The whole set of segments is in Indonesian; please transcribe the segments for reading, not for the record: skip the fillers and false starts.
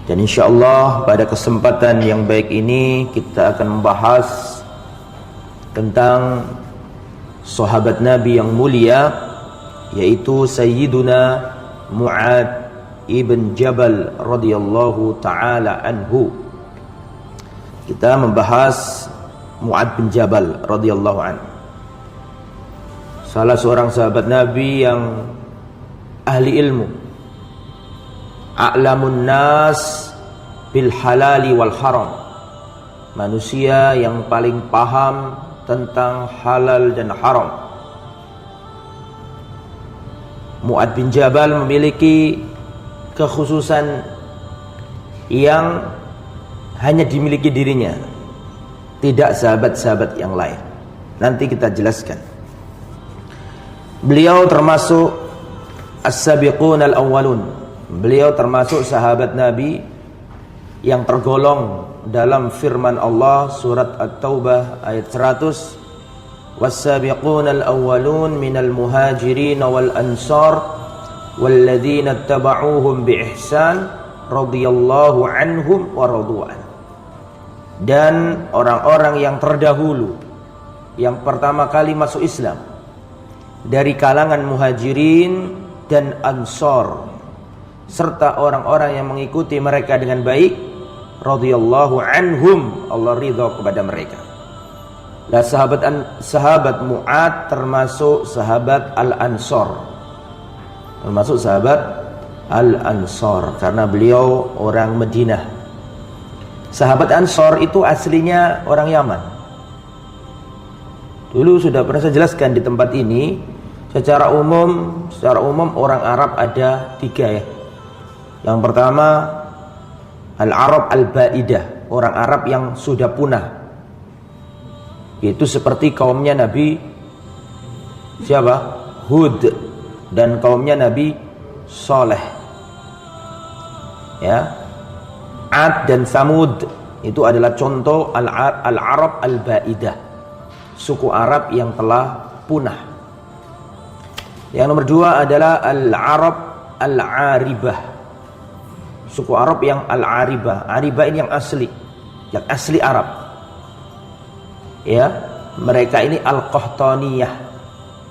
Dan insyaallah pada kesempatan yang baik ini kita akan membahas tentang sahabat Nabi yang mulia, yaitu Sayyiduna Mu'ad ibn Jabal radhiyallahu taala anhu. Kita membahas Mu'ad bin Jabal radhiyallahu anhu, salah seorang sahabat Nabi yang ahli ilmu, a'lamun nas bil halali wal haram, manusia yang paling paham tentang halal dan haram. Mu'ad bin Jabal memiliki kekhususan yang hanya dimiliki dirinya, tidak sahabat-sahabat yang lain. Nanti kita jelaskan. Beliau termasuk as-sabiqun al-awwalun. Beliau termasuk sahabat Nabi yang tergolong dalam firman Allah surat At-Taubah ayat 100, was-sabiqun al-awwalun minal muhajirin wal ansar walladzina ittaba'uuhum bi ihsan radhiyallahu anhum wa radu'an. Dan orang-orang yang terdahulu yang pertama kali masuk Islam dari kalangan muhajirin dan ansar, serta orang-orang yang mengikuti mereka dengan baik, radhiyallahu anhum, Allah ridha kepada mereka. Nah, sahabat Mu'ad termasuk sahabat Al-Ansar, termasuk sahabat Al-Ansar karena beliau orang Madinah. Sahabat Ansar itu aslinya orang Yaman. Dulu sudah pernah saya jelaskan di tempat ini. Secara umum orang Arab ada tiga ya. Yang pertama Al-Arab Al-Ba'idah, orang Arab yang sudah punah. Itu seperti kaumnya Nabi siapa? Hud dan kaumnya Nabi Saleh. Ya. Ad dan Samud itu adalah contoh Al-Arab Al-Ba'idah, suku Arab yang telah punah. Yang nomor dua adalah Al-Arab Al-Aribah, suku Arab yang Al-Aribah. Aribah ini yang asli Arab. Ya, mereka ini Al-Qahtaniyah.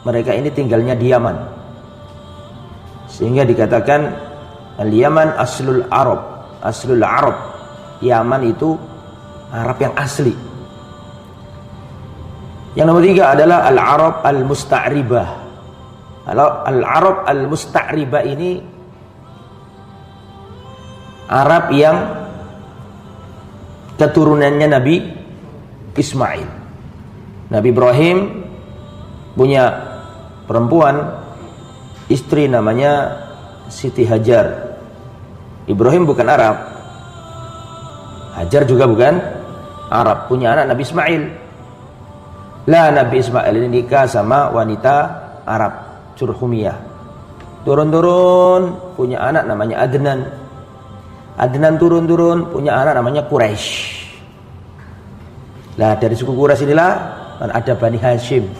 Mereka ini tinggalnya di Yaman. Sehingga dikatakan Al-Yaman aslul Arab. Aslul Arab. Yaman itu Arab yang asli. Yang nomor tiga adalah Al-Arab Al-Musta'ribah. Al-Arab Al-Musta'ribah ini Arab yang keturunannya Nabi Ismail. Nabi Ibrahim punya perempuan, istri namanya Siti Hajar. Ibrahim bukan Arab, Hajar juga bukan Arab, punya anak Nabi Ismail. Lah, Nabi Ismail ini nikah sama wanita Arab, Jurhumiyah. Turun-turun punya anak namanya Adnan. Adnan turun-turun punya anak namanya Quraisy. Lah, dari suku Quraisy inilah ada Bani Hashim.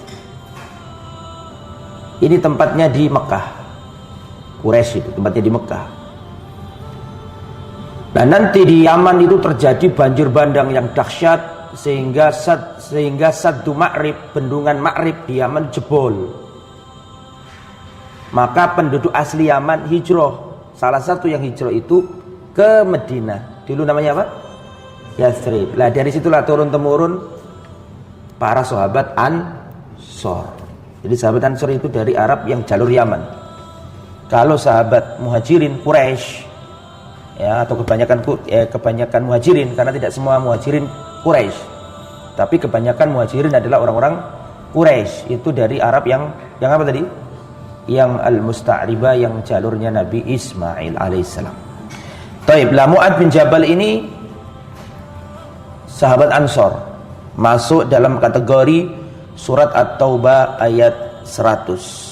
Ini tempatnya di Mekah. Quraisy itu tempatnya di Mekah. Nah, nanti di Yaman itu terjadi banjir bandang yang dahsyat sehingga Saddu Ma'rib, bendungan Ma'rib di Yaman jebol. Maka penduduk asli Yaman hijrah. Salah satu yang hijrah itu ke Madinah. Dulu namanya apa? Yathrib. Lah, dari situlah turun-temurun para sahabat Ansor. Jadi sahabat Ansor itu dari Arab yang jalur Yaman. Kalau sahabat Muhajirin Quraisy, ya, atau kebanyakan Muhajirin, karena tidak semua Muhajirin Quraisy, tapi kebanyakan Muhajirin adalah orang-orang Quraisy. Itu dari Arab yang apa tadi? Yang Al-Musta'ribah, yang jalurnya Nabi Ismail alaihissalam. Taib, lah Mu'ad bin Jabal ini sahabat Ansor, masuk dalam kategori surat At-Taubah ayat 100.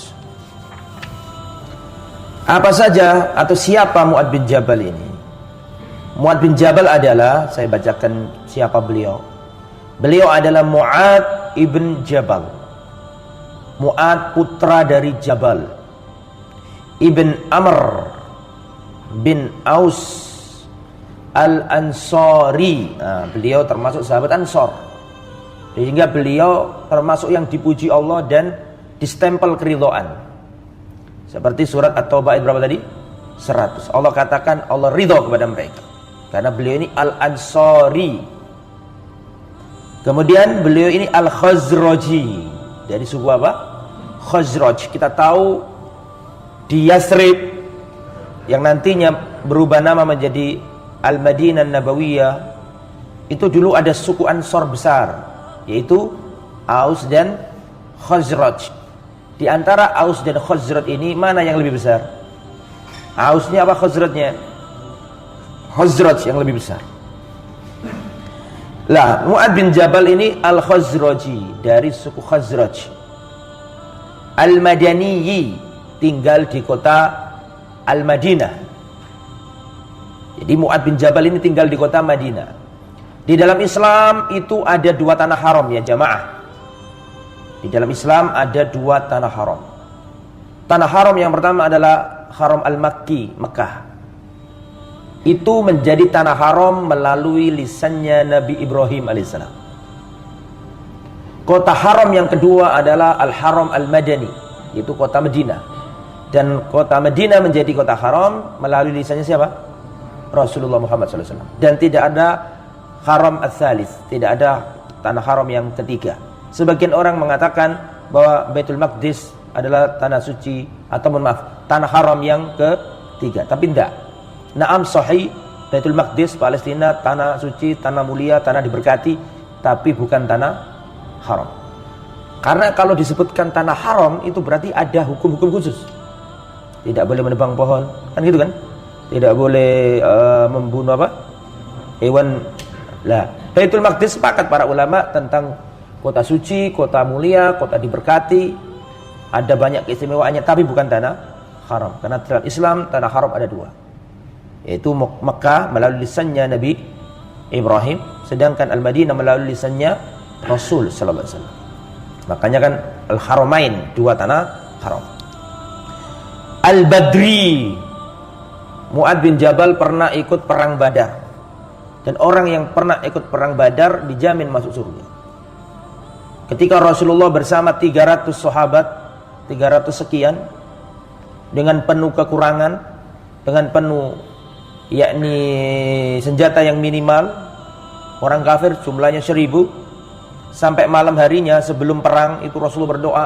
Apa saja atau siapa Mu'ad bin Jabal ini? Mu'ad bin Jabal adalah, saya bacakan siapa beliau. Beliau adalah Mu'ad ibn Jabal. Mu'ad putra dari Jabal ibn Amr bin Aus Al-Ansari. Nah, beliau termasuk sahabat Ansor. Sehingga beliau termasuk yang dipuji Allah dan distempel keridhaan. Seperti surat At-Taubah ayat berapa tadi? 100. Allah katakan Allah ridha kepada mereka karena beliau ini Al-Ansari. Kemudian beliau ini Al-Khazraji, dari suku apa? Khazraj. Kita tahu di Yathrib yang nantinya berubah nama menjadi Al-Madinah Nabawiyah, itu dulu ada suku Ansor besar, yaitu Aus dan Khazraj. Di antara Aus dan Khazraj ini mana yang lebih besar? Ausnya apa Khazrajnya? Khazraj yang lebih besar. Lah, Mu'ad bin Jabal ini Al-Khazraji, dari suku Khazraj. Al-Madaniyi, tinggal di kota Al-Madinah. Jadi Mu'ad bin Jabal ini tinggal di kota Madinah. Di dalam Islam itu ada dua tanah haram ya jamaah. Di dalam Islam ada dua tanah haram. Tanah haram yang pertama adalah Haram Al-Makki, Mekah. Itu menjadi tanah haram melalui lisannya Nabi Ibrahim alaihissalam. Kota haram yang kedua adalah Al-Haram Al-Madani, yaitu kota Madinah. Dan kota Madinah menjadi kota haram melalui lisannya siapa? Rasulullah Muhammad SAW. Dan tidak ada Haram Al-Thalith, tidak ada tanah haram yang ketiga. Sebagian orang mengatakan bahwa Baitul Maqdis adalah tanah suci atau maaf, tanah haram yang ketiga, tapi tidak. Naam sahih, Baitul Maqdis Palestina tanah suci, tanah mulia, tanah diberkati, tapi bukan tanah haram. Karena kalau disebutkan tanah haram itu berarti ada hukum-hukum khusus. Tidak boleh menebang pohon, kan gitu kan? Tidak boleh membunuh apa? Hewan. Lah, Baitul Maqdis sepakat para ulama tentang kota suci, kota mulia, kota diberkati, ada banyak keistimewaannya, tapi bukan tanah haram. Karena dalam Islam tanah haram ada dua, yaitu Mekah melalui lisannya Nabi Ibrahim, sedangkan Al-Madinah melalui lisannya Rasul sallallahu alaihi wasallam. Makanya kan Al-Haramain, dua tanah haram. Al-Badri, Mu'ad bin Jabal pernah ikut perang Badar. Dan orang yang pernah ikut perang Badar dijamin masuk surga. Ketika Rasulullah bersama 300 sahabat, 300 sekian, dengan penuh kekurangan, dengan penuh yakni senjata yang minimal, orang kafir jumlahnya 1000, sampai malam harinya sebelum perang itu Rasulullah berdoa,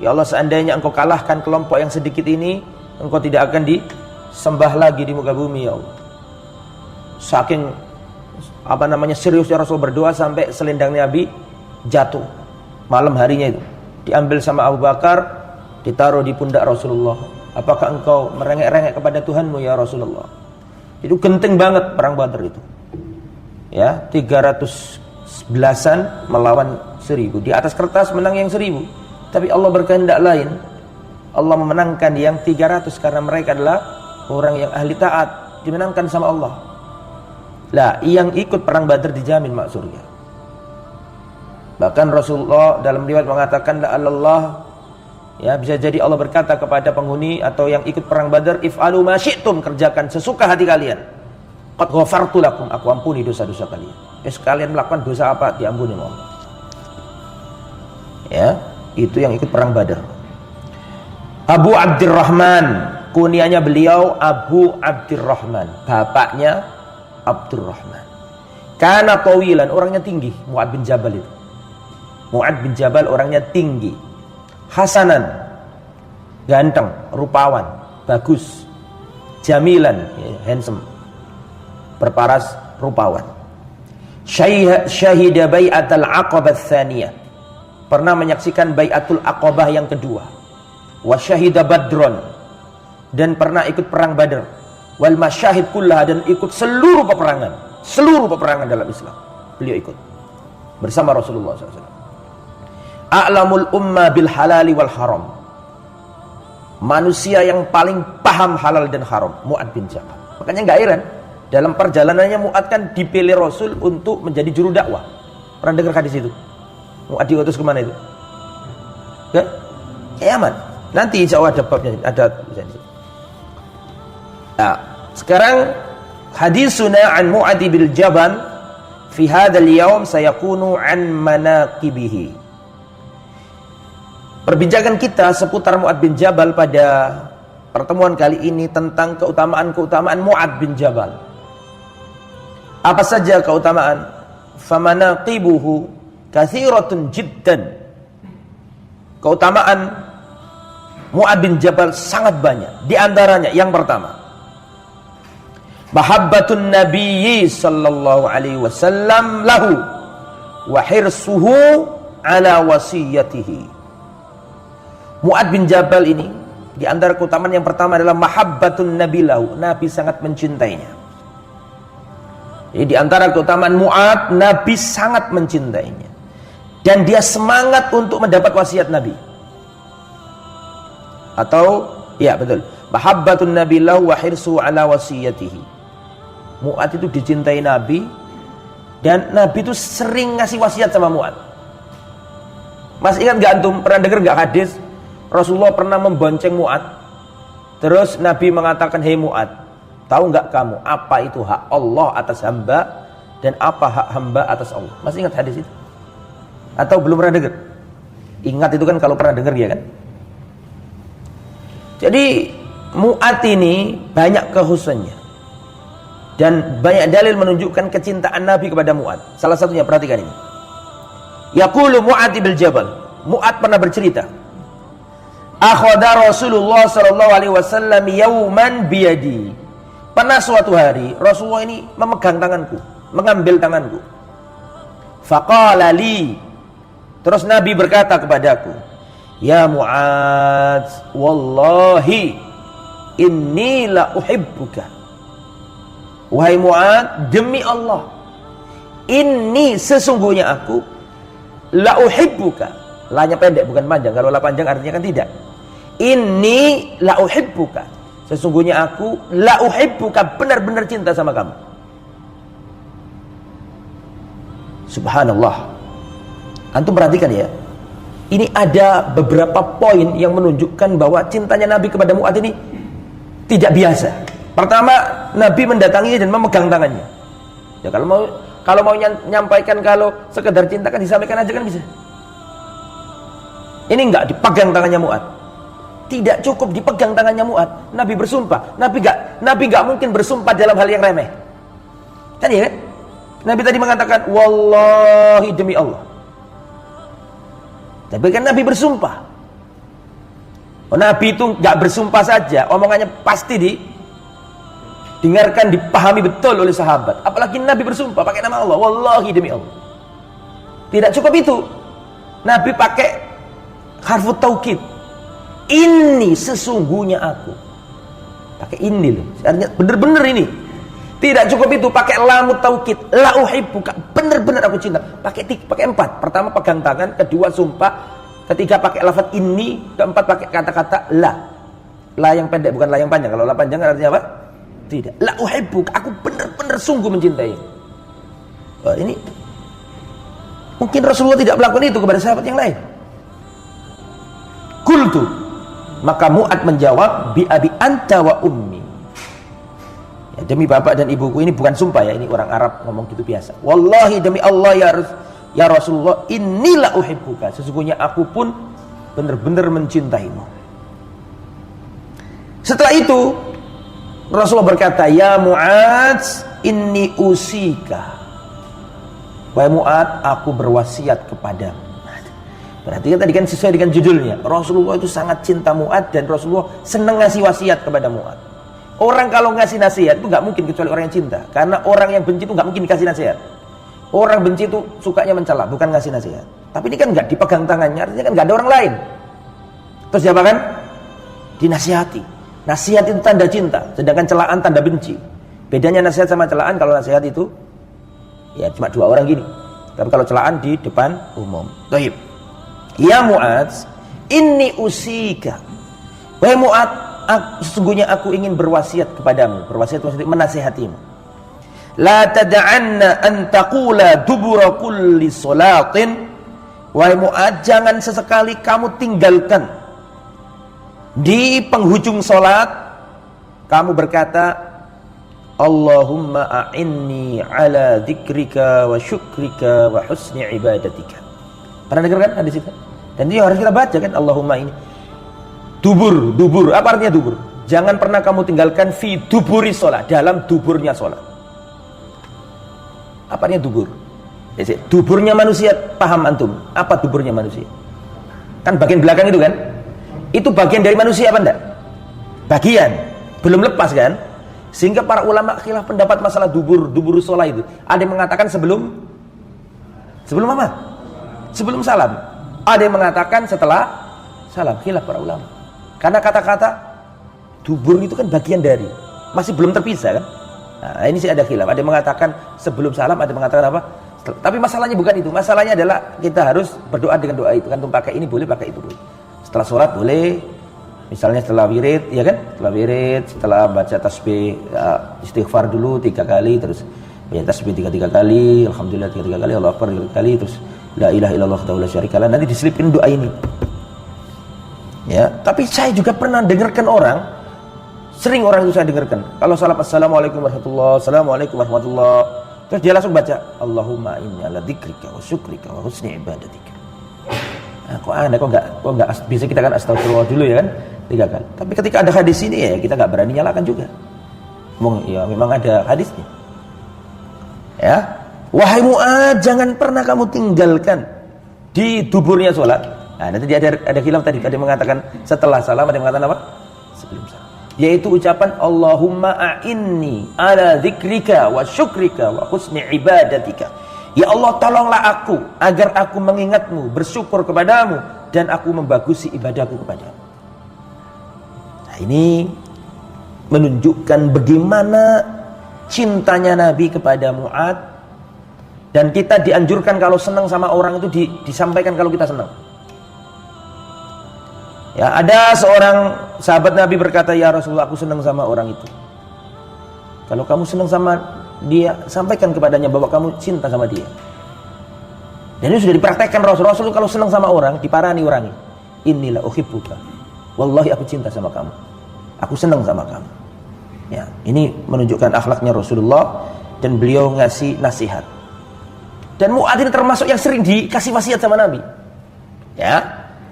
ya Allah, seandainya engkau kalahkan kelompok yang sedikit ini, engkau tidak akan disembah lagi di muka bumi ya Allah. Saking seriusnya Rasul berdoa sampai selendang Nabi jatuh malam harinya itu, diambil sama Abu Bakar, ditaruh di pundak Rasulullah. Apakah engkau merengek-rengek kepada Tuhanmu ya Rasulullah? Itu genting banget perang Badar itu. Ya, 311-an melawan 1000. Di atas kertas menang yang 1000, tapi Allah berkehendak lain. Allah memenangkan yang 300 karena mereka adalah orang yang ahli taat, dimenangkan sama Allah. Lah, yang ikut perang Badar dijamin masuk surga. Bahkan Rasulullah dalam riwayat mengatakan, Allah, ya, bisa jadi Allah berkata kepada penghuni atau yang ikut perang Badar, if'alu ma syi'tum, kerjakan sesuka hati kalian. Qad ghafartu lakum, aku ampuni dosa-dosa kalian. Kalian melakukan dosa apa, diampuni Allah. Ya, itu yang ikut perang Badar. Abu Abdurrahman, kunianya beliau Abu Abdurrahman, bapaknya Abdurrahman. Karena tawilan, orangnya tinggi. Mu'ad bin Jabal itu, Mu'ad bin Jabal orangnya tinggi. Hasanan, ganteng, rupawan, bagus. Jamilan, handsome, berparas, rupawan. Syahida bai'atul aqabah tsaniyah, pernah menyaksikan bai'atul aqabah yang kedua. Wa syahida badron, dan pernah ikut perang Badar. Wal masyahid kullaha, dan ikut seluruh peperangan dalam Islam beliau ikut bersama Rasulullah SAW. A'lamul umma bil halali wal haram, manusia yang paling paham halal dan haram, Mu'ad bin Jabal. Makanya nggak heran dalam perjalanannya Mu'ad kan dipilih Rasul untuk menjadi juru dakwah. Pernah dengar hadis itu? Mu'ad diutus kemana itu? Ke Yaman. Nanti insya Allah ada babnya, ada. Nah, sekarang hadisuna an Mu'adz bil Jabal fi hadzal yaum sayakunu an manaqibihi. Perbincangan kita seputar Mu'adz bin Jabal pada pertemuan kali ini tentang keutamaan-keutamaan Mu'adz bin Jabal. Apa saja keutamaan? Famanaqibuhu katsiratun jiddan. Keutamaan Mu'adz bin Jabal sangat banyak. Di antaranya yang pertama, mahabbatun nabiyyi sallallahu alaihi wasallam lahu wa hirsuhu ala wasiyatihi. Mu'adz bin Jabal ini di antara keutamaan yang pertama adalah mahabbatun nabi lahu, Nabi sangat mencintainya. Jadi di antara keutamaan Mu'adz, Nabi sangat mencintainya dan dia semangat untuk mendapat wasiat Nabi. Atau ya betul, mahabbatun nabi lahu wa hirsuhu ala wasiyatihi. Mu'adz itu dicintai Nabi dan Nabi itu sering ngasih wasiat sama Mu'adz. Mas ingat gak antum, pernah dengar gak hadis Rasulullah pernah membonceng Mu'adz, terus Nabi mengatakan, "Hei Mu'adz, tahu gak kamu apa itu hak Allah atas hamba dan apa hak hamba atas Allah?" Masih ingat hadis itu? Atau belum pernah dengar? Ingat itu kan kalau pernah dengar ya kan? Jadi Mu'adz ini banyak kekhususannya dan banyak dalil menunjukkan kecintaan Nabi kepada Mu'adz. Salah satunya, perhatikan ini. Yaqulu Mu'adz bil Jabal. Mu'adz pernah bercerita, akhadha Rasulullah sallallahu alaihi wasallam yauman biyadi. Pernah suatu hari Rasulullah ini memegang tanganku, mengambil tanganku. Faqala li. Terus Nabi berkata kepadaku, "Ya Mu'adz, wallahi inni la uhibbuka." Wahai Mu'adz, demi Allah, ini sesungguhnya aku la uhibbuka. La-nya pendek bukan panjang. Kalau la panjang artinya kan tidak. Ini la uhibbuka. Sesungguhnya aku la uhibbuka, benar-benar cinta sama kamu. Subhanallah. Antum perhatikan ya. Ini ada beberapa poin yang menunjukkan bahwa cintanya Nabi kepada Mu'adz ini tidak biasa. Pertama, Nabi mendatanginya dan memegang tangannya. Ya kalau mau nyampaikan, kalau sekedar cinta kan disampaikan aja kan bisa. Ini enggak, dipegang tangannya Mu'adz. Tidak cukup dipegang tangannya Mu'adz, Nabi bersumpah. Nabi enggak mungkin bersumpah dalam hal yang remeh. Kan ya kan? Nabi tadi mengatakan wallahi, demi Allah. Tapi kan Nabi bersumpah. Nabi itu enggak bersumpah saja, omongannya pasti dengarkan, dipahami betul oleh sahabat. Apalagi Nabi bersumpah pakai nama Allah, wallahi, demi Allah. Tidak cukup itu, Nabi pakai harfu taukid. Ini sesungguhnya aku. Pakai ini loh. Artinya benar-benar ini. Tidak cukup itu, pakai lamu taukid. La uhibbuka, benar-benar aku cinta. Pakai 4. Pertama pegang tangan, kedua sumpah, ketiga pakai lafaz ini, keempat pakai kata-kata la. La yang pendek bukan la yang panjang. Kalau la panjang artinya apa? Tidak. La uhibbuka, aku benar-benar sungguh mencintai. Oh, ini mungkin Rasulullah tidak melakukan itu kepada sahabat yang lain. Qultu, maka Mu'adz menjawab, bi abi anta wa ummi. Ya, demi bapak dan ibuku. Ini bukan sumpah ya, ini orang Arab ngomong gitu biasa. Wallahi, demi Allah ya Rasulullah, inilah uhibbuka, sesungguhnya aku pun benar-benar mencintaimu. Setelah itu Rasulullah berkata, ya Mu'adz, inni usika. Wahai Mu'adz, aku berwasiat kepadamu. Berarti kan tadi kan sesuai dengan judulnya. Rasulullah itu sangat cinta Mu'adz dan Rasulullah senang ngasih wasiat kepada Mu'adz. Orang kalau ngasih nasihat itu nggak mungkin kecuali orang yang cinta. Karena orang yang benci itu nggak mungkin dikasih nasihat. Orang benci itu sukanya mencela, bukan ngasih nasihat. Tapi ini kan nggak dipegang tangannya, artinya kan nggak ada orang lain. Terus siapa kan? Dinasihati. Nasihat itu tanda cinta, sedangkan celaan tanda benci. Bedanya nasihat sama celaan, kalau nasihat itu ya cuma 2 orang gini. Tapi kalau celaan di depan umum. Baik. Ya Mu'adz, inni usika. Wahai Mu'adz, sesungguhnya aku ingin berwasiat kepadamu. Berwasiat maksudnya menasihatimu. La tad'anna an taqula dubura kulli salatin. Wahai Mu'adz, jangan sesekali kamu tinggalkan di penghujung salat kamu berkata Allahumma a'inni ala dzikrika wa syukrika wa husni ibadatika. Pernah dengar kan hadis itu? Dan itu harus kita baca kan, Allahumma ini. Dubur, apa artinya dubur? Jangan pernah kamu tinggalkan fi duburi sholat, dalam duburnya sholat. Apa artinya dubur? Duburnya manusia, paham antum? Apa duburnya manusia? Kan bagian belakang itu kan? Itu bagian dari manusia apa enggak? Bagian, belum lepas kan? Sehingga para ulama khilaf pendapat masalah dubur sholat itu. Ada yang mengatakan sebelum apa? Sebelum salam. Ada yang mengatakan setelah salam. Khilaf para ulama. Karena kata-kata dubur itu kan bagian dari, masih belum terpisah kan? Nah, ini sih ada khilaf. Ada yang mengatakan sebelum salam, ada yang mengatakan apa? Tapi masalahnya bukan itu. Masalahnya adalah kita harus berdoa dengan doa itu kan. Pakai ini boleh, pakai itu boleh. Setelah sholat boleh. Misalnya setelah wirid, ya kan? Setelah wirid, setelah baca tasbih, istighfar dulu 3 kali, terus baca tasbih 3 kali, alhamdulillah 3 kali, Allahu akbar 3 kali, terus la ilaha illallah wahdahu la syarikalah. Nanti diselipin doa ini. Ya, tapi saya juga pernah dengarkan orang, sering orang itu saya dengarkan, kalau salam assalamualaikum warahmatullahi, assalamualaikum warahmatullahi, terus dia langsung baca Allahumma inni ala dzikrika wa syukrika wa husni ibadatika. Nah, kok aneh, kok enggak bisa kita kan astagfirullah dulu ya kan 3 kali. Tapi ketika ada hadis ini ya kita enggak berani nyalakan juga. Ya memang ada hadisnya. Ya, wahai Mu'adz, jangan pernah kamu tinggalkan di duburnya sholat. Nah, nanti ada khilaf tadi, ada yang mengatakan setelah salam, ada yang mengatakan apa? Sebelum salam. Yaitu ucapan Allahumma a'inni ala dzikrika wa syukrika wa husni ibadatika. Ya Allah, tolonglah aku agar aku mengingatmu, bersyukur kepadamu, dan aku membagusi ibadahku kepadamu. Nah, ini menunjukkan bagaimana cintanya Nabi kepada Mu'adz. Dan kita dianjurkan kalau senang sama orang itu disampaikan kalau kita senang. Ya, ada seorang sahabat Nabi berkata, ya Rasulullah, aku senang sama orang itu. Kalau kamu senang sama dia, sampaikan kepadanya bahwa kamu cinta sama dia. Dan ini sudah dipraktekkan Rasul kalau senang sama orang, diparani orangnya. Inilah uhibbuka. Wallahi aku cinta sama kamu. Aku senang sama kamu. Ya, ini menunjukkan akhlaknya Rasulullah dan beliau ngasih nasihat. Dan Mu'adz ini termasuk yang sering dikasih wasiat sama Nabi. Ya,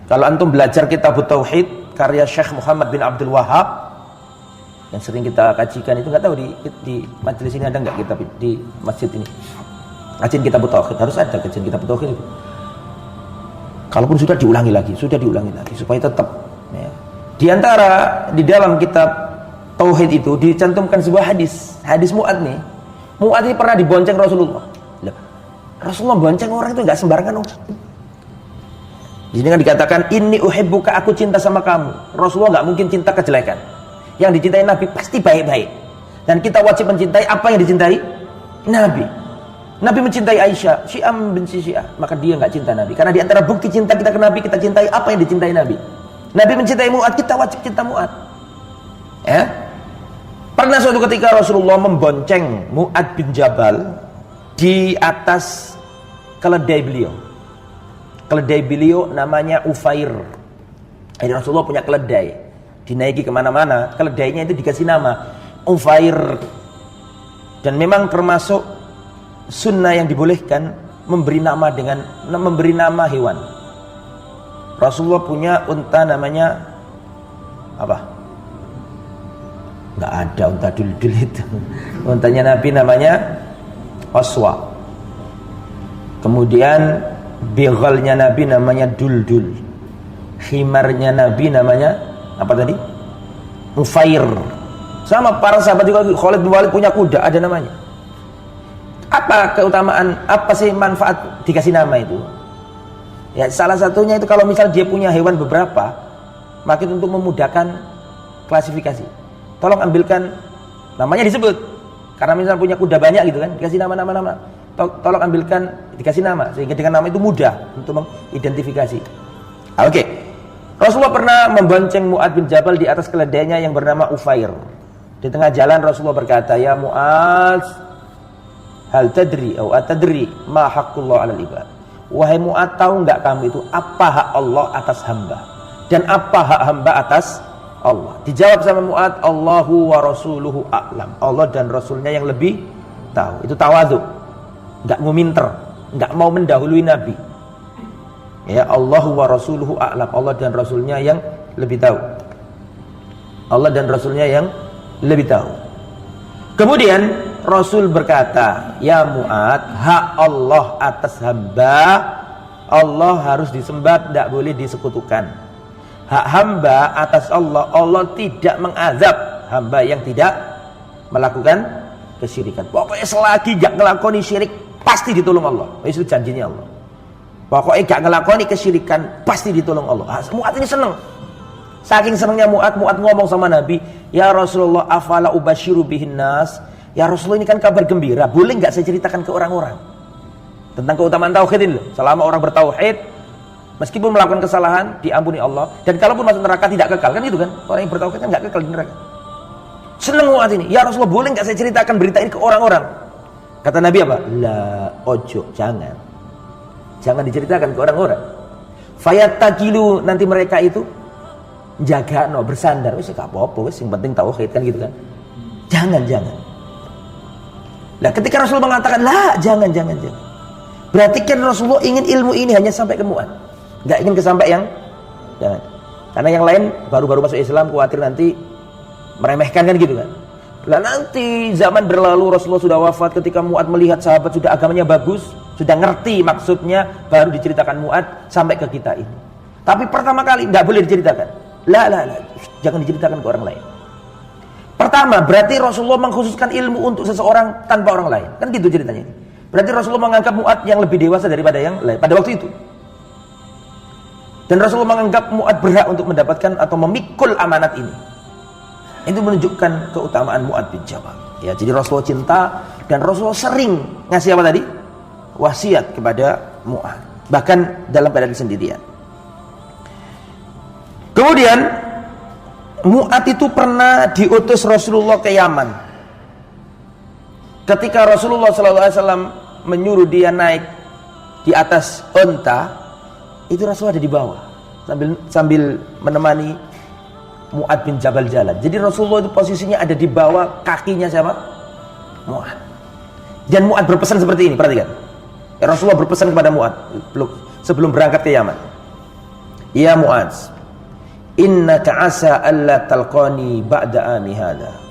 kalau antum belajar kitab Tauhid karya Syekh Muhammad bin Abdul Wahhab yang sering kita kajikan itu, nggak tahu di majelis ini ada nggak kitab di masjid ini kajian kitab Tauhid, harus ada kajian kitab Tauhid itu. Kalaupun sudah diulangi lagi supaya tetap. Ya. Di antara di dalam kitab Tauhid itu dicantumkan sebuah hadis Mu'adz nih. Mu'adz ini pernah dibonceng Rasulullah. Rasulullah bonceng orang itu nggak sembarangan. Di sini kan dikatakan inni uhibbuka, aku cinta sama kamu. Rasulullah nggak mungkin cinta kejelekan. Yang dicintai Nabi pasti baik-baik. Dan kita wajib mencintai apa yang dicintai Nabi. Nabi mencintai Aisyah, Syiah membenci Syiah, maka dia nggak cinta Nabi. Karena di antara bukti cinta kita ke Nabi, kita cintai apa yang dicintai Nabi. Nabi mencintai Mu'adz, kita wajib cinta Mu'adz. Ya. Pernah suatu ketika Rasulullah membonceng Mu'adz bin Jabal di atas keledai beliau. Keledai beliau namanya Ufair. Jadi Rasulullah punya keledai, dinaiki kemana-mana, keledainya itu dikasih nama Ufair. Dan memang termasuk sunnah yang dibolehkan memberi nama hewan. Rasulullah punya unta namanya apa? Nggak ada unta dul-dul itu. Untanya Nabi namanya Aswa. Kemudian beghalnya Nabi namanya Duldul. Khimarnya Nabi namanya apa tadi? Mufair. Sama para sahabat juga, Khalid bin Walid punya kuda, ada namanya. Apa keutamaan, apa sih manfaat dikasih nama itu? Ya, salah satunya itu kalau misal dia punya hewan beberapa, makin untuk memudahkan klasifikasi. Tolong ambilkan namanya disebut. Karena misal punya kuda banyak gitu kan, dikasih nama. Tolong ambilkan, dikasih nama, sehingga dengan nama itu mudah untuk mengidentifikasi. Oke. Rasulullah pernah membonceng Mu'adz bin Jabal di atas keledainya yang bernama Ufair. Di tengah jalan Rasulullah berkata, "Ya Mu'adz, hal tadri atau atadri ma haqqullah 'alal ibad?" Wahai Mu'adz, tahu enggak kamu itu apa hak Allah atas hamba dan apa hak hamba atas Allah. Dijawab sama Mu'adz, Allahu wa rasuluhu a'lam. Allah dan Rasulnya yang lebih tahu. Itu tawadhu. Enggak nguminter, enggak mau mendahului Nabi. Ya, Allahu wa rasuluhu a'lam. Allah dan Rasulnya yang lebih tahu. Allah dan Rasulnya yang lebih tahu. Kemudian Rasul berkata, ya Mu'adz, hak Allah atas hamba, Allah harus disembah, tidak boleh disekutukan. Hak hamba atas Allah, Allah tidak mengazab hamba yang tidak melakukan kesyirikan. Pokoknya selagi gak ngelakoni syirik, pasti ditolong Allah. Itu janjinya Allah. Pokoknya gak ngelakoni kesyirikan, pasti ditolong Allah. Mu'adz ini seneng. Saking senengnya Mu'adz ngomong sama Nabi, ya Rasulullah, afala ubasyiru bihin nas. Ya Rasulullah, ini kan kabar gembira, boleh gak saya ceritakan ke orang-orang tentang keutamaan tauhid ini loh. Selama orang bertauhid, meskipun melakukan kesalahan, diampuni Allah. Dan kalaupun masuk neraka tidak kekal, kan gitu kan. Orang yang bertauhid kan gak kekal di neraka. Seneng Mu'adz ini, ya Rasulullah, boleh gak saya ceritakan berita ini ke orang-orang? Kata Nabi apa? La ojo, jangan. Jangan diceritakan ke orang-orang. Fayattakilu, nanti mereka itu jaga no, bersandar. Wis gak apa-apa, wis yang penting tauhid kan gitu kan. Jangan. Nah, ketika Rasul mengatakan, lah, jangan. Berarti kan Rasulullah ingin ilmu ini hanya sampai ke Mu'adz. Nggak ingin sampai yang jangan. Karena yang lain baru-baru masuk Islam, khawatir nanti meremehkan kan gitu kan. Lah nanti zaman berlalu, Rasulullah sudah wafat, ketika Mu'adz melihat sahabat sudah agamanya bagus, sudah ngerti maksudnya, baru diceritakan Mu'adz sampai ke kita ini. Tapi pertama kali nggak boleh diceritakan. Lah, jangan diceritakan ke orang lain. Pertama, berarti Rasulullah mengkhususkan ilmu untuk seseorang tanpa orang lain. Kan gitu ceritanya. Berarti Rasulullah menganggap Mu'adz yang lebih dewasa daripada yang lain pada waktu itu. Dan Rasulullah menganggap Mu'adz berhak untuk mendapatkan atau memikul amanat ini. Itu menunjukkan keutamaan Mu'adz bin Jabal. Ya, jadi Rasulullah cinta dan Rasulullah sering ngasih apa tadi? Wasiat kepada Mu'adz. Bahkan dalam keadaan sendirian. Kemudian Mu'adz itu pernah diutus Rasulullah ke Yaman. Ketika Rasulullah SAW menyuruh dia naik di atas unta, itu Rasulullah ada di bawah sambil menemani Mu'adz bin Jabal jalan. Jadi Rasulullah itu posisinya ada di bawah kakinya siapa? Mu'adz. Dan Mu'adz berpesan seperti ini, perhatikan. Ya, Rasulullah berpesan kepada Mu'adz sebelum berangkat ke Yaman. Ya Mu'adz, innaka asa alla talqani ba'da ami hadha.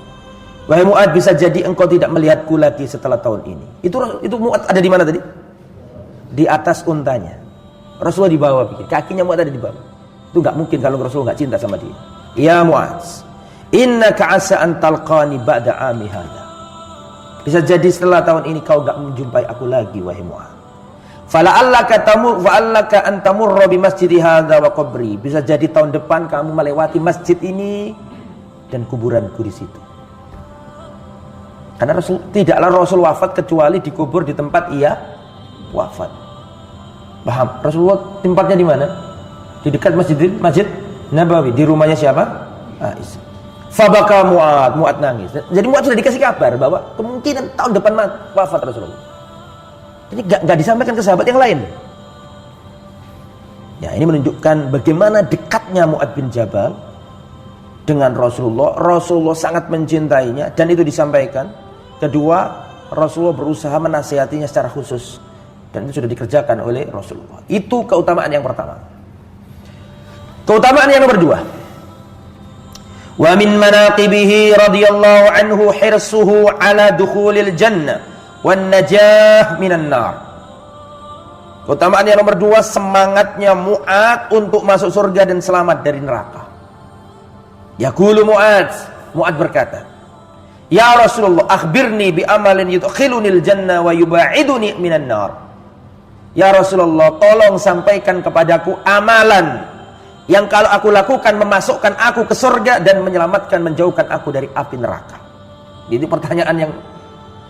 Wahai Mu'adz, bisa jadi engkau tidak melihatku lagi setelah tahun ini. Itu Mu'adz ada di mana tadi? Di atas untanya. Rasulullah di bawah, pikir kakinya Mu'adz ada di bawah. Itu enggak mungkin kalau Rasulullah enggak cinta sama dia. Ya Mu'adz, innaka asa an talqani ba'da ami hadha. Bisa jadi setelah tahun ini kau enggak menjumpai aku lagi, wahai Mu'adz. Fa'allaka an tamurra bi masjidi hadza wa qabri. Bisa jadi tahun depan kamu melewati masjid ini dan kuburanku di situ. Karena tidaklah Rasul wafat kecuali dikubur di tempat ia wafat. Paham? Rasulullah tempatnya di mana? Di dekat Masjid Nabawi, di rumahnya siapa? Aisyah. Fabaka Mu'adz nangis. Jadi Mu'adz sudah dikasih kabar bahwa kemungkinan tahun depan wafat Rasulullah. Ini gak disampaikan ke sahabat yang lain. Ya, ini menunjukkan bagaimana dekatnya Mu'adz bin Jabal dengan Rasulullah. Rasulullah sangat mencintainya dan itu disampaikan. Kedua, Rasulullah berusaha menasihatinya secara khusus dan itu sudah dikerjakan oleh Rasulullah. Itu keutamaan yang pertama. Keutamaan yang nomor dua. Wa min manaqibihi radhiyallahu anhu hirsuhu ala dukhulil jannah wan najah minan nar. Keutamaan yang nomor dua, semangatnya Mu'adz untuk masuk surga dan selamat dari neraka. Yaqulu Mu'adz berkata, ya Rasulullah, akhbirni bi amalin yudkhilunil jannah wa yuba'iduni minan nar. Ya Rasulullah, tolong sampaikan kepadaku amalan yang kalau aku lakukan memasukkan aku ke surga dan menyelamatkan, menjauhkan aku dari api neraka. Jadi pertanyaan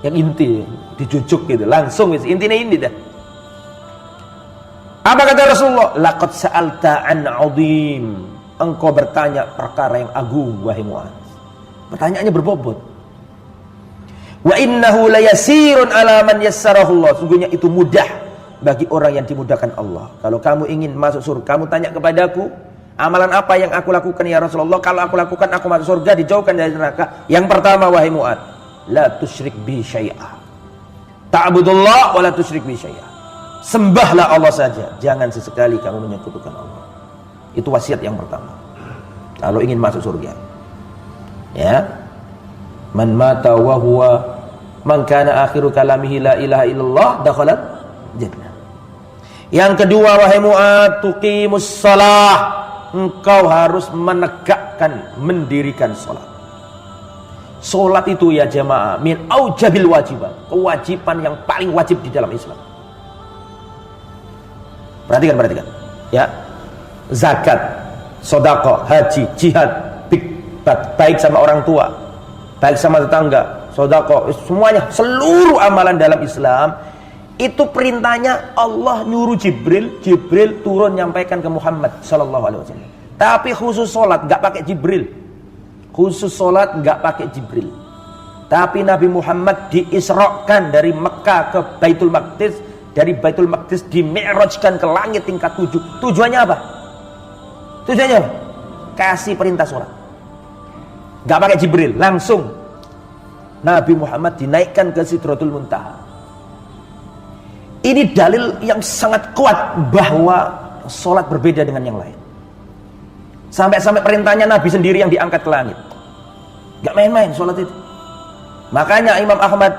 yang inti, dijujuk gitu, langsung intinya ini dah. Apa kata Rasulullah? Laqad sa'alta an 'azim. Engkau bertanya perkara yang agung, wahai Mu'adz. Pertanyaannya berbobot. Wa innahu layasirun 'ala man yassarahu Allah. Sungguhnya itu mudah bagi orang yang dimudahkan Allah. Kalau kamu ingin masuk surga, kamu tanya kepadaku, Amalan apa yang aku lakukan ya Rasulullah? Kalau aku lakukan aku masuk surga, dijauhkan dari neraka. Yang pertama, wahai Mu'ad, la tusyrik bi syai'a. Ta'budullah wa la tusyrik bi syai'a. Sembahlah Allah saja, jangan sesekali kamu menyekutukan Allah. Itu wasiat yang pertama. Kalau ingin masuk surga. Ya. Man mata wa huwa man kana akhiru kalamihi la ilaha illallah dakhalat jannah. Yang kedua, wahai Mu'ad, tuqimus shalah. Engkau harus menegakkan, mendirikan sholat. Sholat itu ya jamaah, min aujabil wajibat, kewajiban yang paling wajib di dalam Islam. Perhatikan. Ya, zakat, sedekah, haji, jihad, baik sama orang tua, baik sama tetangga, sedekah, semuanya, seluruh amalan dalam Islam. Itu perintahnya Allah nyuruh Jibril turun nyampaikan ke Muhammad sallallahu alaihi wasallam. Tapi khusus salat enggak pakai Jibril. Khusus salat enggak pakai Jibril. Tapi Nabi Muhammad diisrakan dari Mekah ke Baitul Maqdis, dari Baitul Maqdis dimi'rajkan ke langit tingkat 7. Tujuannya apa? Tujuannya apa? Kasih perintah salat. Enggak pakai Jibril, langsung Nabi Muhammad dinaikkan ke Sidratul Muntaha. Ini dalil yang sangat kuat bahwa sholat berbeda dengan yang lain. Sampai-sampai perintahnya Nabi sendiri yang diangkat ke langit. Gak main-main sholat itu. Makanya Imam Ahmad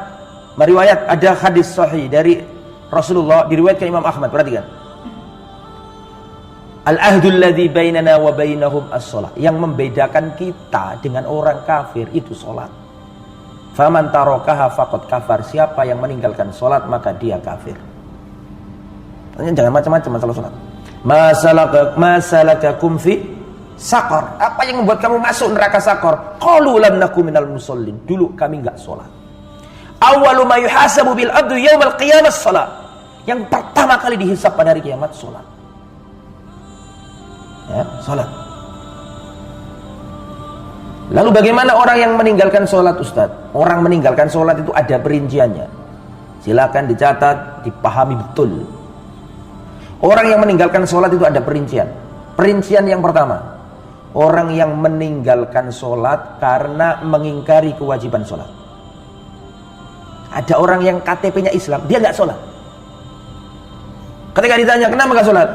meriwayat, ada hadis sahih dari Rasulullah, diriwayatkan Imam Ahmad. Perhatikan. Al-ahdul ladzi bainana wa bainahum as-sholat. Yang membedakan kita dengan orang kafir itu sholat. Faman tarakaha faqad kafar. Siapa yang meninggalkan sholat maka dia kafir. Jangan macam-macam masalah sholat. Masalakakum fi saqar. Apa yang membuat kamu masuk neraka saqar? Qalu lam nakum minal musallin. Dulu kami enggak sholat. Awwalu ma yuhasabu bil abdu yaumal qiyamah shalat. Yang pertama kali dihisab pada hari kiamat sholat. Ya, sholat. Lalu bagaimana orang yang meninggalkan sholat, Ustaz? Orang meninggalkan sholat itu ada perinciannya. Silakan dicatat, dipahami betul. Orang yang meninggalkan sholat itu ada perincian. Perincian yang pertama, orang yang meninggalkan sholat karena mengingkari kewajiban sholat. Ada orang yang KTP-nya Islam, dia nggak sholat. Ketika ditanya, kenapa nggak sholat?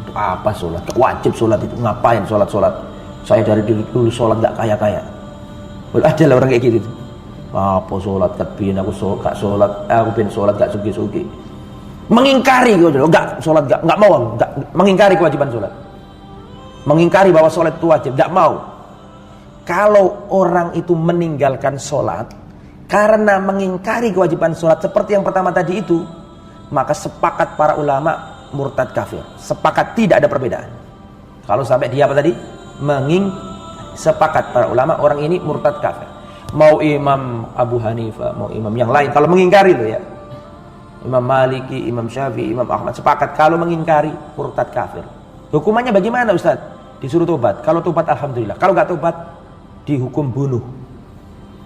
Untuk apa sholat? Wajib sholat itu. Ngapain sholat-sholat? Saya dari dulu sholat nggak kaya-kaya. Ada lah orang kayak gitu. Apa sholat? Katbin aku gak sholat. Aku pengen sholat gak sugi-sugi. Mengingkari gitu, enggak sholat, enggak mau, enggak mengingkari kewajiban sholat, mengingkari bahwa sholat itu wajib, enggak mau. Kalau orang itu meninggalkan sholat karena mengingkari kewajiban sholat seperti yang pertama tadi itu, maka sepakat para ulama murtad kafir. Sepakat, tidak ada perbedaan. Kalau sampai dia apa tadi? Sepakat para ulama orang ini murtad kafir. Mau Imam Abu Hanifah, mau imam yang lain, kalau mengingkari itu ya, Imam Maliki, Imam Syafi'i, Imam Ahmad sepakat kalau mengingkari murtad kafir. Hukumannya bagaimana Ustaz? Disuruh tobat. Kalau tobat alhamdulillah. Kalau nggak tobat dihukum bunuh.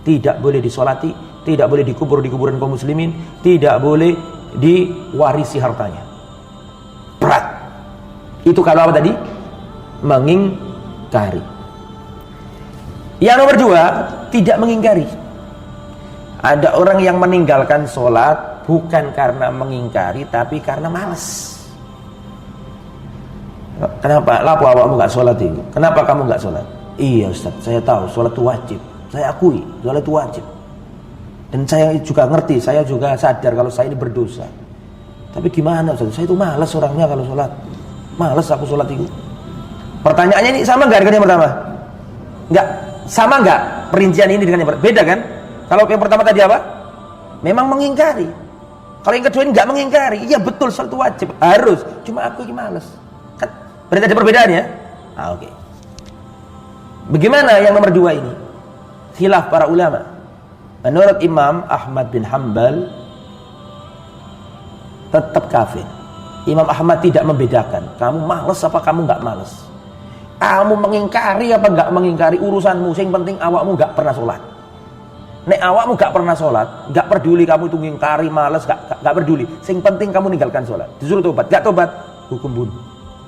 Tidak boleh disolati, tidak boleh dikubur di kuburan kaum muslimin, tidak boleh diwarisi hartanya. Berat. Itu kalau apa tadi? Mengingkari. Yang nomor dua, tidak mengingkari. Ada orang yang meninggalkan sholat bukan karena mengingkari, tapi karena malas. Kenapa? Lapo awakmu gak sholat itu? Kenapa kamu gak sholat? Iya Ustaz, saya tahu sholat itu wajib. Saya akui sholat itu wajib. Dan saya juga ngerti, saya juga sadar kalau saya ini berdosa. Tapi gimana Ustaz? Saya itu malas orangnya kalau sholat. Malas aku sholat itu. Pertanyaannya ini sama gak dengan yang pertama? Enggak. Sama gak perincian ini dengan yang pertama? Beda kan? Kalau yang pertama tadi apa? Memang mengingkari. Kalau yang kedua ini nggak mengingkari, iya betul sholat itu wajib, harus. Cuma aku ini malas. Kan berarti ada perbedaannya. Oke. Bagaimana yang nomor dua ini? Khilaf para ulama. Menurut Imam Ahmad bin Hanbal tetap kafir. Imam Ahmad tidak membedakan. Kamu malas apa kamu nggak malas? Kamu mengingkari apa nggak mengingkari urusanmu. Yang penting awakmu nggak pernah sholat. Nek awakmu gak pernah sholat, gak peduli kamu itu ngingkari, malas, gak peduli. Yang penting kamu ninggalkan sholat. Disuruh tobat, gak tobat, hukum bunuh.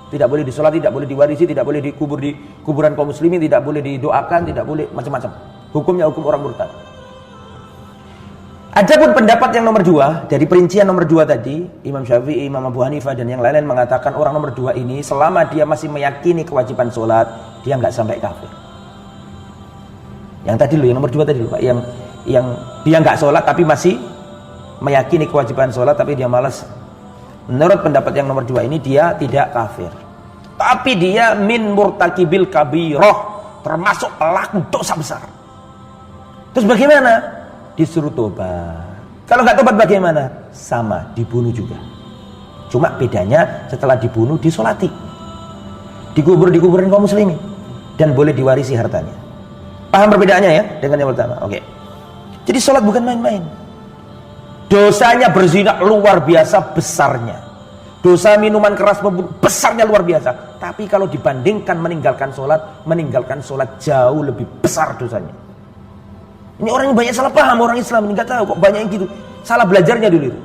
Tidak boleh disolati, tidak boleh diwarisi, tidak boleh dikubur di kuburan kaum muslimin, tidak boleh didoakan, tidak boleh macam-macam. Hukumnya hukum orang murtad. Adapun pendapat yang nomor 2, dari perincian nomor 2 tadi, Imam Syafi'i, Imam Abu Hanifah dan yang lain-lain mengatakan orang nomor 2 ini selama dia masih meyakini kewajiban sholat, dia nggak sampai kafir. Yang tadi loh, yang nomor 2 tadi loh Pak, yang dia nggak sholat tapi masih meyakini kewajiban sholat tapi dia malas. Menurut pendapat yang nomor 2 ini dia tidak kafir, tapi dia min murtakibil kabiroh, termasuk pelaku dosa besar. Terus bagaimana? Disuruh tobat. Kalau nggak tobat bagaimana? Sama, dibunuh juga. Cuma bedanya setelah dibunuh disolati, dikubur di kuburan kaum muslimin, dan boleh diwarisi hartanya. Paham perbedaannya ya dengan yang pertama? Oke. Jadi sholat bukan main-main. Dosanya berzina luar biasa besarnya. Dosa minuman keras besarnya luar biasa. Tapi kalau dibandingkan meninggalkan sholat jauh lebih besar dosanya. Ini orang yang banyak salah paham, orang Islam ini nggak tahu kok banyak yang gitu. Salah belajarnya dulu itu.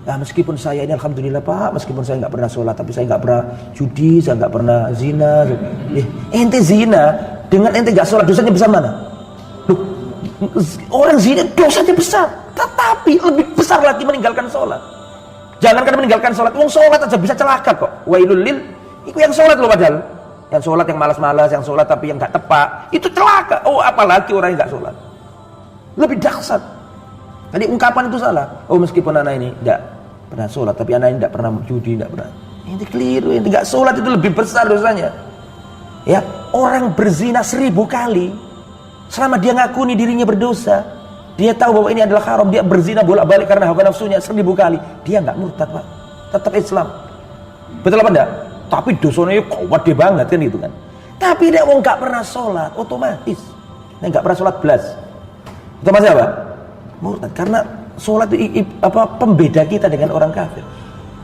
Ya meskipun saya ini alhamdulillah Pak, meskipun saya nggak pernah sholat, tapi saya nggak pernah judi, saya nggak pernah zina. Ente zina dengan ente nggak sholat dosanya besar mana? Loh, orang zina dosanya besar, tetapi lebih besar lagi meninggalkan sholat. Jangankan meninggalkan sholat, uang sholat aja bisa celaka kok. Wailul lil, itu yang sholat loh padahal. Yang sholat yang malas-malas, yang sholat tapi yang nggak tepat, itu celaka. Oh apalagi orang yang nggak sholat. Lebih dahsyat. Tadi ungkapan itu salah. Oh meskipun anak ini tidak pernah sholat, tapi anak ini tidak pernah judi, tidak pernah. Ini keliru. Ini tidak sholat itu lebih besar dosanya. Ya, orang berzina 1000 kali, selama dia ngakuni dirinya berdosa, dia tahu bahwa ini adalah haram, dia berzina bolak-balik karena hawa nafsunya 1000 kali, dia nggak murtad Pak, tetap Islam. Betul apa enggak? Tapi dosanya kuat banget kan gitu kan. Tapi dia nggak pernah sholat, otomatis dia nggak pernah sholat belas. Otomatis apa? Murtad. Karena sholat itu pembeda kita dengan orang kafir.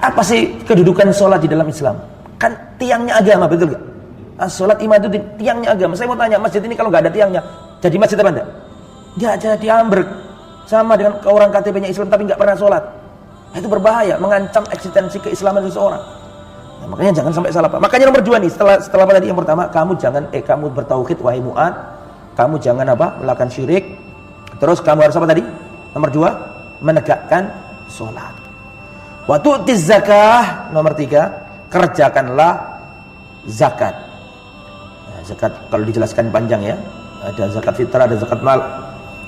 Apa sih kedudukan sholat di dalam Islam? Kan tiangnya agama, betul gak? Sholat imam itu tiangnya agama. Saya mau tanya, masjid ini kalau nggak ada tiangnya, jadi masjid apa enggak? Nggak jadi ambruk. Sama dengan orang KTP-nya Islam tapi nggak pernah sholat. Itu berbahaya, mengancam eksistensi keislaman seseorang. Nah, makanya jangan sampai salah paham. Makanya nomor 2 nih, setelah apa tadi? Yang pertama, kamu bertauhid wahai Mu'ad. Kamu jangan melakukan syirik. Terus kamu harus apa tadi? Nomor 2, menegakkan sholat. Wa tu'tiz zakah. Nomor 3, kerjakanlah zakat. Nah, zakat kalau dijelaskan panjang ya. Ada zakat fitrah, ada zakat mal.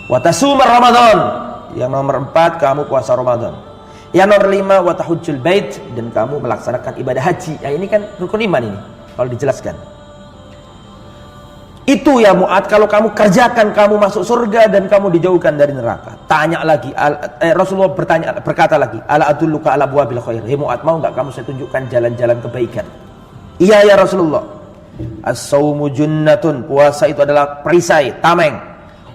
Wa tasumar Ramadan. Yang nomor 4, kamu puasa Ramadan. Yang nomor 5, wa tahujjul bait, dan kamu melaksanakan ibadah haji. Ya, ini kan rukun iman ini kalau dijelaskan. Itu ya Mu'ad, kalau kamu kerjakan kamu masuk surga dan kamu dijauhkan dari neraka. Tanya lagi, Rasulullah berkata lagi, ala adulluka ala buwabil khair. Hei Mu'ad, mau enggak kamu saya tunjukkan jalan-jalan kebaikan? Iya ya Rasulullah. As-sawmu junnatun, puasa itu adalah perisai, tameng.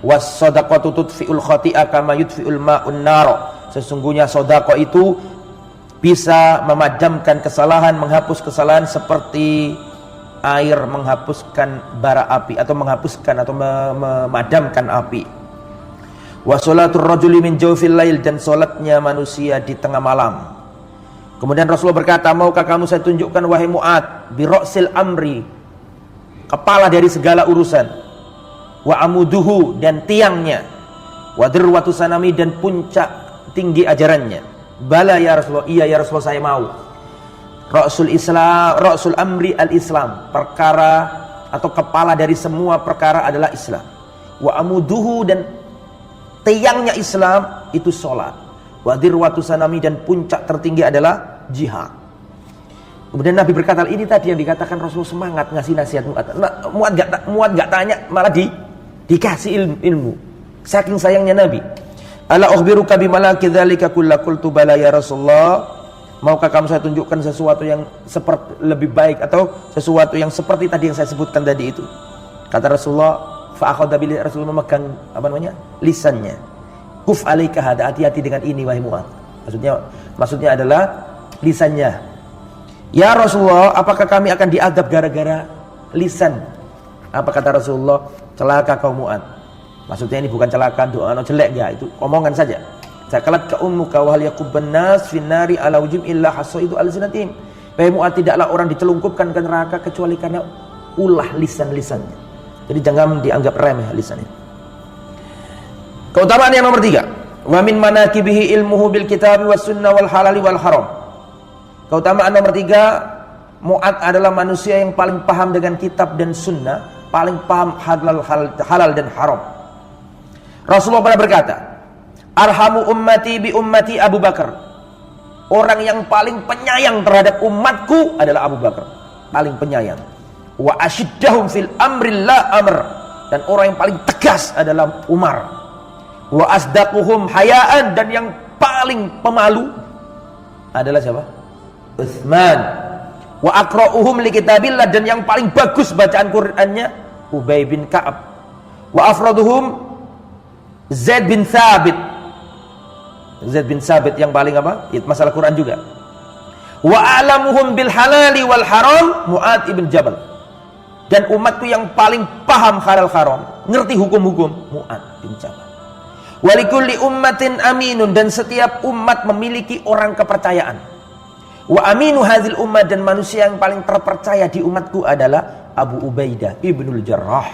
Was-sadaqatu tudfi'ul khati'a kama yudfi'ul ma'un nar. Sesungguhnya sedekah itu bisa memadamkan kesalahan, menghapus kesalahan seperti air menghapuskan bara api atau menghapuskan atau memadamkan api. Wa sholatur rajuli min jawfil lail, dan salatnya manusia di tengah malam. Kemudian Rasulullah berkata, maukah kamu saya tunjukkan wahai Mu'ad, bi ra'sil amri, kepala dari segala urusan, wa amuduhu, dan tiangnya, wa dirwatu sanami, dan puncak tinggi ajarannya. Bala ya Rasulullah, iya ya Rasulullah saya mau. Ra'sul Islam, Ra'sul Amri al-Islam, perkara atau kepala dari semua perkara adalah Islam. Wa amuduhu, dan tiangnya Islam itu sholat. Wa dirwatu sanami, dan puncak tertinggi adalah jihad. Kemudian Nabi berkata, ini tadi yang dikatakan Rasul semangat ngasih nasihat Mu'ad. Mu'ad gak tanya, malah dikasih ilmu. Saking sayangnya Nabi. Ala ukhbiruka bimalaki dzalika kullu qultu bala ya Rasulullah. Maukah kamu saya tunjukkan sesuatu yang seperti lebih baik atau sesuatu yang seperti tadi yang saya sebutkan tadi itu? Kata Rasulullah, fa akhadha bil, Rasulullah memegang lisannya. Kuf alaika hada, hati-hati dengan ini wahai Mu'ad. Maksudnya adalah lisannya. Ya Rasulullah, apakah kami akan diadab gara-gara lisan? Apa kata Rasulullah? Celaka kau Mu'ad. Maksudnya ini bukan celaka doa jelek ya, itu omongan saja. Sakalat ka ummuka wa hal yakubban nas fin nari ala wujum illa hasaidu alsinatim. Wahai Mu'adz, tidaklah orang dicelungkupkan ke neraka kecuali karena ulah lisan-lisannya. Jadi jangan dianggap remeh lisan ini. Keutamaan yang nomor 3, wa min manaqibihi ilmuhu bil kitabi was sunnah wal halali wal haram. Keutamaan nomor 3, Mu'adz adalah manusia yang paling paham dengan kitab dan sunnah, paling paham halal dan haram. Rasulullah pernah berkata, arhamu ummati bi ummati Abu Bakar. Orang yang paling penyayang terhadap umatku adalah Abu Bakar, paling penyayang. Wa asyiddahum fil amri la amr. Dan orang yang paling tegas adalah Umar. Wa asdaquhum hayaan. Dan yang paling pemalu adalah siapa? Utsman. Wa aqra'uhum li kitabillah. Dan yang paling bagus bacaan Qur'annya Ubay bin Ka'ab. Wa afraduhum Zaid bin Thabit. Zaid bin Thabit yang paling apa? Masalah Quran juga. Wa a'lamuhum bil halali wal haram Mu'adz ibn Jabal. Dan umatku yang paling paham halal haram, ngerti hukum-hukum, Mu'adz bin Jabal. Walikulli ummatin aminun. Dan setiap umat memiliki orang kepercayaan. Wa aminu hadhil ummah. Dan manusia yang paling terpercaya di umatku adalah Abu Ubaidah ibnul Jarrah.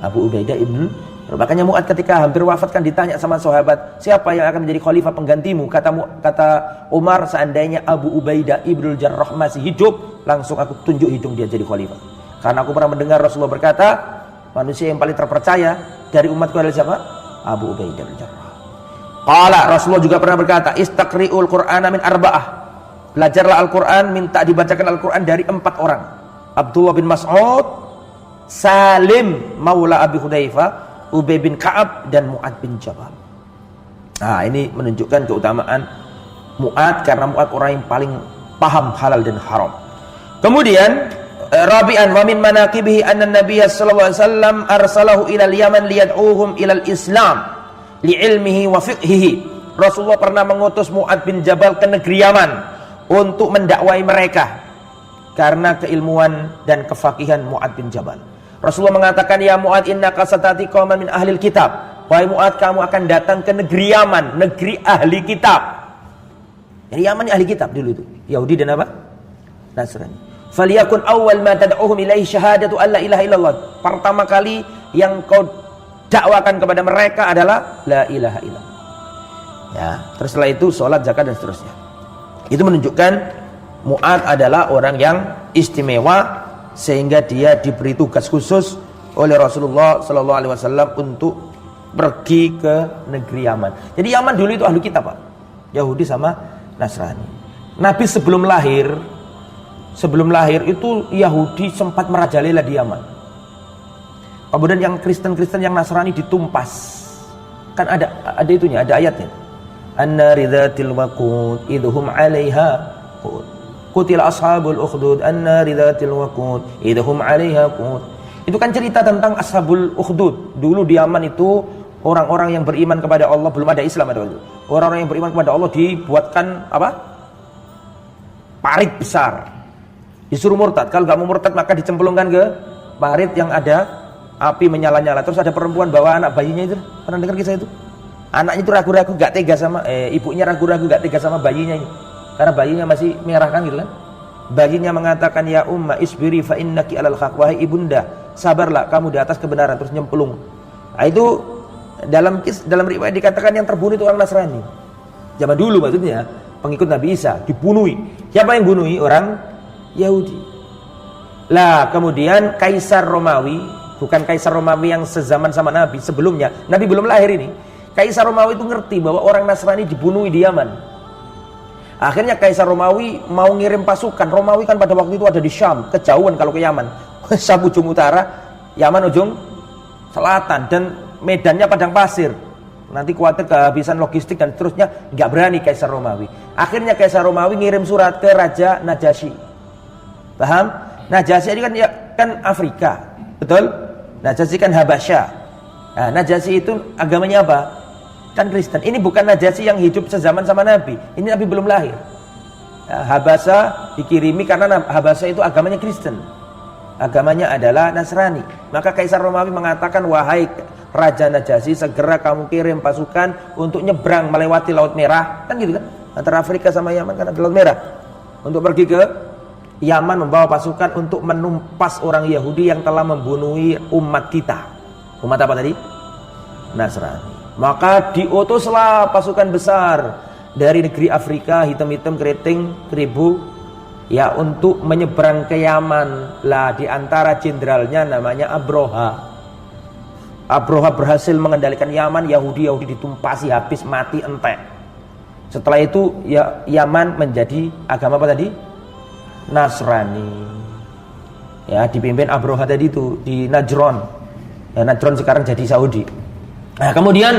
Abu Ubaidah ibnul Jarrah. Makanya Mu'adz ketika hampir wafat kan ditanya sama sahabat, siapa yang akan menjadi khalifah penggantimu? Kata Umar, seandainya Abu Ubaidah ibnul Jarrah masih hidup, langsung aku tunjuk hidung dia jadi khalifah. Karena aku pernah mendengar Rasulullah berkata, manusia yang paling terpercaya dari umatku adalah siapa? Abu Ubaidah bin Jarrah. Qala, Rasulullah juga pernah berkata, istaqri'ul Qur'ana min arba'ah. Belajarlah Al-Qur'an, minta dibacakan Al-Qur'an dari 4 orang. Abdullah bin Mas'ud, Salim maula Abi Hudzaifah, Ubay bin Ka'ab, dan Mu'adz bin Jabal. Nah, ini menunjukkan keutamaan Mu'adz karena Mu'adz orang yang paling paham halal dan haram. Kemudian rabi'an wa min manaqibihi anna Nabiyya sallallahu alaihi wasallam arsalahu ila al-Yaman liyad'uhum ila al-Islam li'ilmihi wa fiqhihi. Rasulullah pernah mengutus Mu'adz bin Jabal ke negeri Yaman untuk mendakwai mereka karena keilmuan dan kefaqihan Mu'adz bin Jabal. Rasulullah mengatakan, ya Mu'adz, innaka satati qauman min ahlil kitab. Wahai Mu'adz, kamu akan datang ke negeri Yaman, negeri ahli kitab. Jadi Yaman ahli kitab dulu itu, Yahudi dan apa? Nasrani. Faliyakun awwal ma tad'uhum ilaihi syahadatu alla ilaha illallah. Pertama kali yang kau dakwakan kepada mereka adalah la ilaha illallah. Ya, terus setelah itu salat, zakat dan seterusnya. Itu menunjukkan Mu'adz adalah orang yang istimewa, sehingga dia diberi tugas khusus oleh Rasulullah sallallahu alaihi wasallam untuk pergi ke negeri Yaman. Jadi Yaman dulu itu ahli kitab, Pak. Yahudi sama Nasrani. Nabi sebelum lahir itu Yahudi sempat merajalela di Yaman. Kemudian yang Kristen-Kristen, yang Nasrani ditumpas. Kan ada itunya, ada ayatnya. An-nari dzatil waqud idhum 'alaiha qud. Qutil ashabul ukhdud an-nari dzatil waqud idhum 'alaiha qud. Itu kan cerita tentang ashabul ukhdud. Dulu di Yaman itu orang-orang yang beriman kepada Allah, belum ada Islam pada waktu itu. Orang-orang yang beriman kepada Allah dibuatkan apa? Parit besar. Disuruh murtad. Kalau nggak mau murtad maka dicemplungkan ke parit yang ada api menyala-nyala. Terus ada perempuan bawa anak bayinya itu. Pernah dengar kisah itu? Anaknya itu ragu-ragu, nggak tega sama ibunya, ragu-ragu nggak tega sama bayinya ini. Karena bayinya masih merah kan gitu kan. Bayinya mengatakan, ya umma isbiri fa innaki alal haq. Wahai ibunda, sabarlah, kamu di atas kebenaran. Terus nyemplung. Nah, itu dalam riwayat dikatakan yang terbunuh itu orang Nasrani. Zaman dulu maksudnya, pengikut Nabi Isa dibunuhi. Siapa yang bunuhi? Orang Yahudi. Lah kemudian Kaisar Romawi, bukan Kaisar Romawi yang sezaman sama Nabi, sebelumnya, Nabi belum lahir ini. Kaisar Romawi itu ngerti bahwa orang Nasrani dibunuhi di Yaman. Akhirnya Kaisar Romawi mau ngirim pasukan. Romawi kan pada waktu itu ada di Syam, kejauhan kalau ke Yaman. Syam ujung utara, Yaman ujung selatan, dan medannya padang pasir. Nanti khawatir kehabisan logistik dan seterusnya, nggak berani Kaisar Romawi. Akhirnya Kaisar Romawi ngirim surat ke Raja Najasyi. Paham? Najasyi ini kan Afrika, betul? Najasyi kan Habasya. Nah, Najasyi itu agamanya apa? Kan Kristen. Ini bukan Najasyi yang hidup sezaman sama Nabi. Ini Nabi belum lahir. Habasa dikirimi karena Habasa itu agamanya Kristen. Agamanya adalah Nasrani. Maka Kaisar Romawi mengatakan, wahai Raja Najasyi, segera kamu kirim pasukan untuk nyebrang melewati Laut Merah. Kan gitu kan? Antara Afrika sama Yaman kan ada Laut Merah. untuk pergi ke Yaman membawa pasukan untuk menumpas orang Yahudi yang telah membunuhi umat kita. Umat apa tadi? Nasrani. Maka diutuslah pasukan besar dari negeri Afrika, hitam-hitam, keriting, keribu, ya, untuk menyeberang ke Yaman. Lah di antara jenderalnya namanya Abroha. Abroha berhasil mengendalikan Yaman, Yahudi ditumpasi habis, mati entek. Setelah itu ya Yaman menjadi agama apa tadi? Nasrani. Ya, dipimpin Abroha tadi itu di Najron. Ya, Najron sekarang jadi Saudi. Nah, kemudian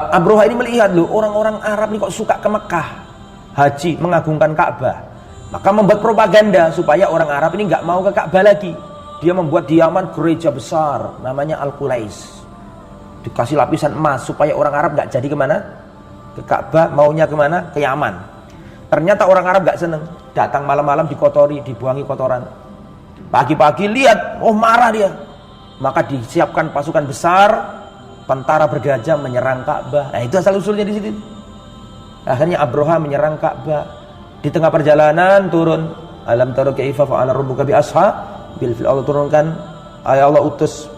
Abroha ini melihat loh, orang-orang Arab ini kok suka ke Mekah haji, mengagungkan Ka'bah. Maka membuat propaganda supaya orang Arab ini nggak mau ke Ka'bah lagi. Dia membuat di Yaman gereja besar namanya Al-Qulais. Dikasih lapisan emas supaya orang Arab nggak jadi kemana? Ke Ka'bah, maunya kemana? Ke Yaman. Ternyata orang Arab gak seneng, datang malam-malam dikotori, dibuangi kotoran. Pagi-pagi lihat, oh marah dia. Maka disiapkan pasukan besar, tentara bergajah menyerang Ka'bah. Nah itu asal usulnya di situ. Akhirnya Abroha menyerang Ka'bah. Di tengah perjalanan turun, alam tara kaifa fa'ala rabbuka bi ashabil fil. Allah turunkan, Allah utus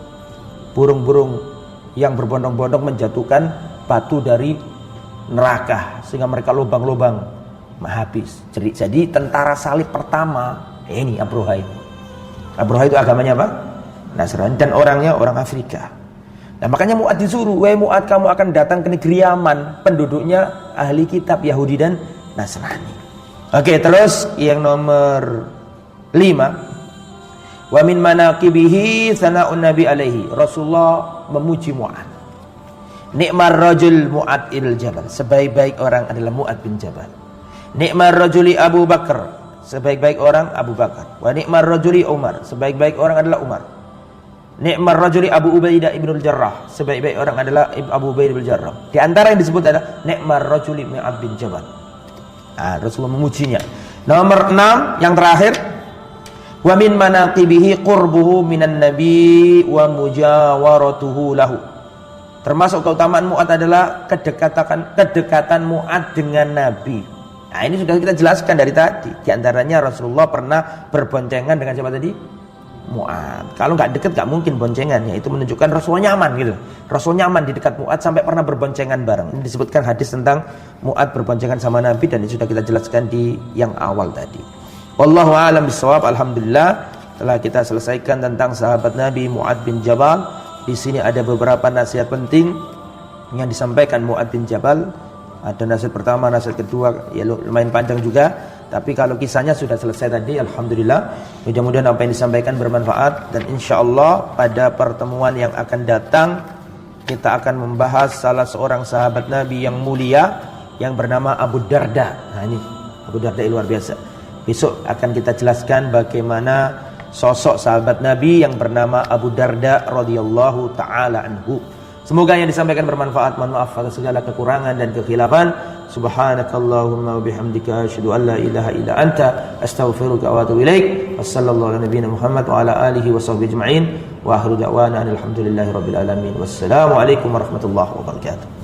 burung-burung yang berbondong-bondong menjatuhkan batu dari neraka sehingga mereka lubang-lubang habis. Jadi tentara salib pertama ini Abroha ini. Abroha itu agamanya apa? Nasrani, dan orangnya orang Afrika. Nah makanya Mu'ad disuruh, wahai Mu'ad, kamu akan datang ke negeri Yaman, penduduknya ahli kitab Yahudi dan Nasrani. Oke, terus yang nomor 5, wa min manaqibihi sana'un nabi alaihi. Rasulullah memuji Mu'ad. Ni'mar rajul Mu'ad il Jabal. Sebaik-baik orang adalah Mu'ad bin Jabal. Ni'mar rajuli Abu Bakar. Sebaik-baik orang Abu Bakar. Wa ni'mar rajuli Umar. Sebaik-baik orang adalah Umar. Ni'mar rajuli Abu Ubaidah ibnul Jarrah. Sebaik-baik orang adalah Abu Ubaidah ibnul Jarrah. Di antara yang disebut adalah ni'mar rajuli Mu'ad bin Jabal. Nah, Rasulullah memujinya. Nomor 6 yang terakhir, wa min manaqibihi qurbuhu minan nabi wa mujawaratuhu lahu. Termasuk keutamaan Mu'ad adalah kedekatan Mu'ad dengan Nabi. Nah ini sudah kita jelaskan dari tadi. Di antaranya Rasulullah pernah berboncengan dengan siapa tadi? Mu'ad. Kalau nggak dekat nggak mungkin boncengan. Ya, itu menunjukkan Rasulullah nyaman gitu. Rasulullah nyaman di dekat Mu'ad sampai pernah berboncengan bareng. Ini disebutkan hadis tentang Mu'ad berboncengan sama Nabi, dan ini sudah kita jelaskan di yang awal tadi. Wallahu a'lam bishawab. Alhamdulillah telah kita selesaikan tentang sahabat Nabi Mu'ad bin Jabal. Di sini ada beberapa nasihat penting yang disampaikan Mu'ad bin Jabal. Ada nasihat pertama, nasihat kedua, ya lumayan panjang juga. Tapi kalau kisahnya sudah selesai tadi, alhamdulillah. Mudah-mudahan apa yang disampaikan bermanfaat. Dan insya Allah pada pertemuan yang akan datang, kita akan membahas salah seorang sahabat Nabi yang mulia, yang bernama Abu Darda. Nah ini, Abu Darda luar biasa. Besok akan kita jelaskan bagaimana sosok sahabat Nabi yang bernama Abu Darda radhiyallahu ta'ala anhu. Semoga yang disampaikan bermanfaat. Mohon maaf atas segala kekurangan dan kekhilafan. Subhanakallahumma wa bihamdika asyhadu an la ilaha illa anta astaghfiruka wa atubu ilaik. Wassallallahu ala nabiyyina Muhammad wa ala alihi wa sahbihi ajma'in. Wa akhiru da'wana alhamdulillahi rabbil alamin. Wassalamu alaikum warahmatullahi wabarakatuh.